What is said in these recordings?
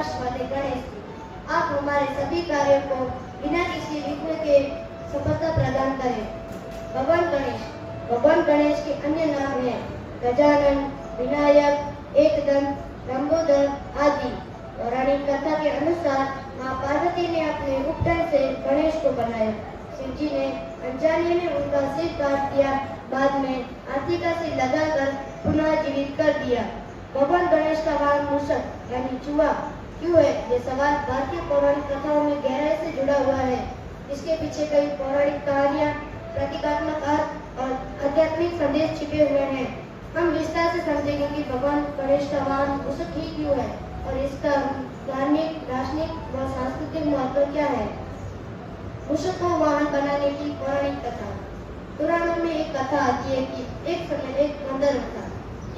प्रकाश वाले गणेश जी, आप हमारे सभी कार्यों को बिना किसी विघ्न के सफलता प्रदान करें। भगवान गणेश के अन्य नाम हैं गजानन, विनायक, एकदंत, लंबोदर आदि। पौराणिक कथा के अनुसार मां पार्वती ने अपने उपटन से गणेश को बनाया। शिव जी ने अनजाने में उनका सिर काट दिया, बाद में हाथी का सिर लगाकर पुनः जीवित कर दिया। भगवान गणेश का वाहन मूषक यानी चूहा क्यों है? ये सवाल भारतीय पौराणिक कथाओं में गहराई से जुड़ा हुआ है। इसके पीछे कई पौराणिक कहानियां, प्रतीकात्मक अर्थ और आध्यात्मिक संदेश छिपे हुए हैं। हम विस्तार से समझेंगे कि भगवान गणेश का वाहन मूषक ही क्यों है और इसका धार्मिक, दार्शनिक व सांस्कृतिक महत्व क्या है। मूषक को वाहन बनाने की पौराणिक कथा। पुराणों में एक कथा आती है कि एक समय एक बंदर था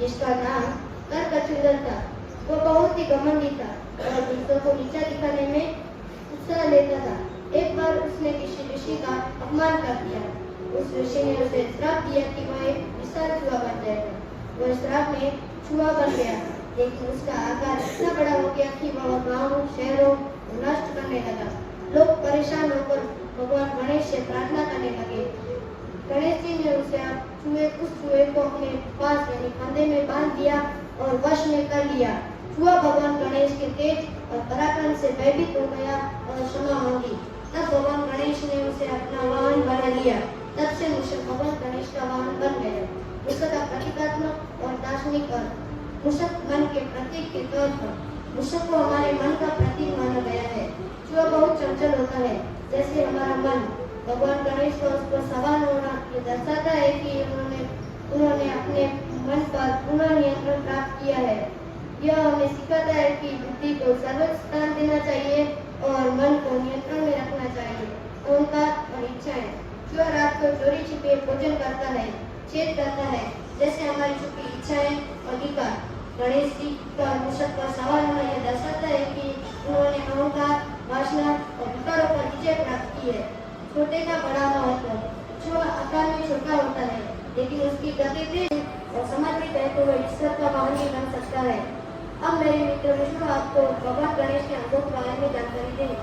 जिसका नाम करकचूंदर था। वो बहुत ही घमंडी था और दूसरों को नीचा दिखाने में उत्साह लेता था। एक बार उसने किसी ऋषि का अपमान कर दिया। उस ऋषि ने उसे श्राप दिया कि वह एक विशाल चूहा बन जाएगा। वह श्राप में चूहा बन गया, लेकिन उसका आकार इतना बड़ा हो गया कि वह गांवों, शहरों को नष्ट करने लगा। लोग परेशान होकर भगवान गणेश से प्रार्थना करने लगे। गणेश जी ने उस चूहे को अपने पास यानी फंदे में बांध दिया और वश में कर लिया। चूहा भगवान गणेश के तेज और पराक्रम से भयभीत हो गया और क्षमा मांगी। तब भगवान गणेश ने उसे अपना वाहन बना लिया। तब से मूषक भगवान गणेश का वाहन बन गया। मूषक का प्रतीकात्मक और दार्शनिक अर्थ। मूषक मन के प्रतीक के तौर पर मूषक को हमारे मन का प्रतीक माना गया है। चूहा बहुत चंचल होता है, जैसे हमारा मन। भगवान गणेश को उस पर सवार होना ये दर्शाता है कि उन्होंने अपने मन पर पूर्ण नियंत्रण प्राप्त किया है। यह हमें सिखाता है कि बुद्धि को सर्वोच्च स्थान देना चाहिए और मन को नियंत्रण में रखना चाहिए। अहंकार और इच्छाएं। चूहा रात को चोरी छिपे भोजन करता है, छेद करता है, जैसे हमारी छुपी इच्छाएं और विकार। गणेश जी का मूषक पर सवार होना यह दर्शाता है कि उन्होंने अहंकार, वासना और विकारों पर विजय प्राप्त की है। छोटे का बड़ा महत्व। चूहा आकार में छोटा होता है, लेकिन उसकी गति तेज और समर्पित है तो वह ईश्वर का वाहन भी बन सकता है। अब मेरे मित्र विष्णु आपको भगवान गणेश के अनुभव के बारे में जानकारी देंगे।